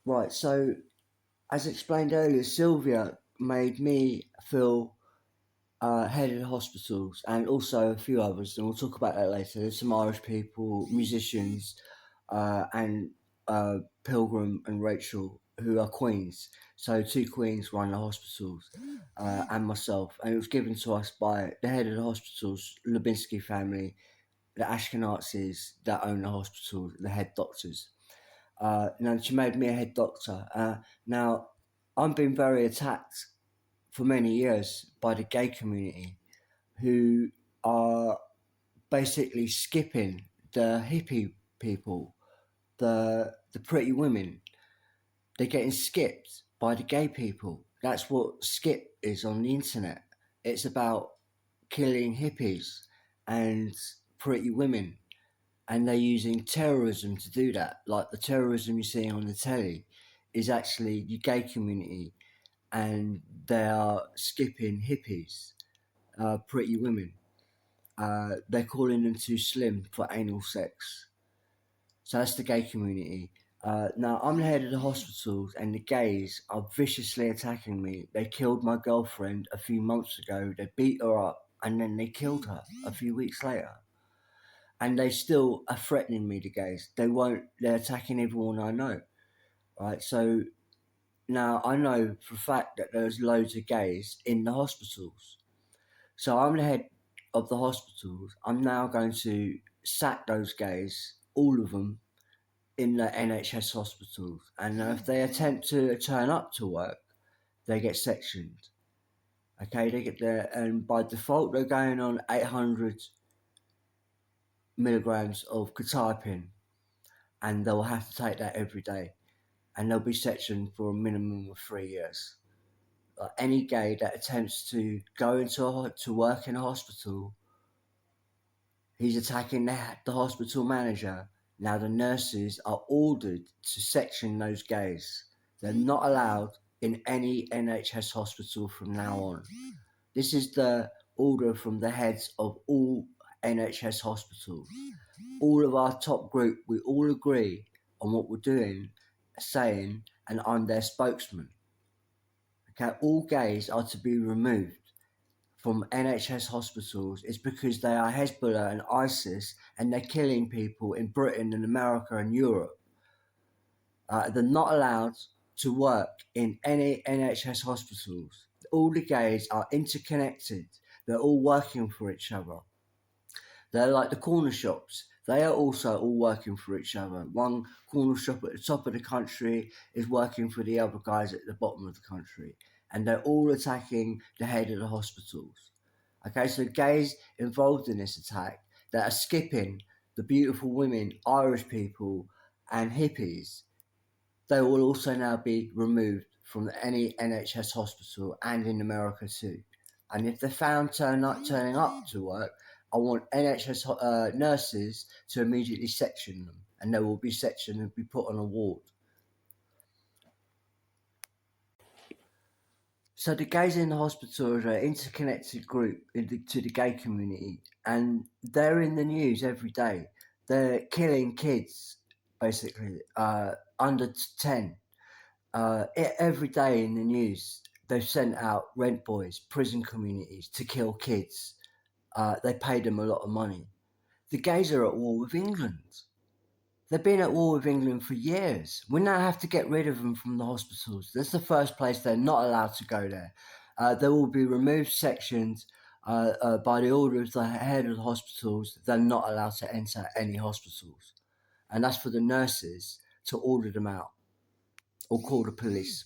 Right, so as explained earlier, Sylvia made me feel head of the hospitals and also a few others, and we'll talk about that later. There's some Irish people, musicians, and Pilgrim and Rachel, who are queens. So two queens run the hospitals, and myself. And it was given to us by the head of the hospitals, Lubinsky family, the Ashkenazis that own the hospitals, the head doctors. Now she made me a head doctor. Now I'm being very attacked for many years by the gay community who are basically skipping the hippie people, the pretty women. They're getting skipped by the gay people. That's what skip is on the internet. It's about killing hippies and pretty women, and they're using terrorism to do that. Like the terrorism you're seeing on the telly is actually the gay community, and they are skipping hippies, pretty women. They're calling them too slim for anal sex. So that's the gay community. Now, I'm the head of the hospitals, and the gays are viciously attacking me. They killed my girlfriend a few months ago. They beat her up, and then they killed her a few weeks later. And they still are threatening me, the gays. They won't, they're attacking everyone I know. Right? So now I know for a fact that there's loads of gays in the hospitals. So I'm the head of the hospitals. I'm now going to sack those gays, all of them, in the NHS hospitals. And if they attempt to turn up to work, they get sectioned. Okay, they get there, and by default, they're going on 800 milligrams of quetiapine, and they'll have to take that every day. And they'll be sectioned for a minimum of 3 years. Any gay that attempts to go to work in a hospital, he's attacking the hospital manager. Now the nurses are ordered to section those gays. They're not allowed in any NHS hospital from now on. This is the order from the heads of all NHS hospitals. All of our top group, we all agree on what we're doing, saying, and I'm their spokesman. Okay, all gays are to be removed from NHS hospitals is because they are Hezbollah and ISIS, and they're killing people in Britain and America and Europe. They're not allowed to work in any NHS hospitals. All the gays are interconnected. They're all working for each other. They're like the corner shops. They are also all working for each other. One corner shop at the top of the country is working for the other guys at the bottom of the country. And they're all attacking the head of the hospitals. Okay, so gays involved in this attack that are skipping the beautiful women, Irish people, and hippies, they will also now be removed from any NHS hospital and in America too. And if they're found turning up to work, I want NHS nurses to immediately section them, and they will be sectioned and be put on a ward. So the gays in the hospital are an interconnected group to the gay community, and they're in the news every day. They're killing kids, basically, under 10. Every day in the news, they've sent out rent boys, prison communities to kill kids. They pay them a lot of money. The gays are at war with England. They've been at war with England for years. We now have to get rid of them from the hospitals. That's the first place they're not allowed to go there. They will be removed sections by the order of the head of the hospitals. They're not allowed to enter any hospitals. And that's for the nurses to order them out or call the police.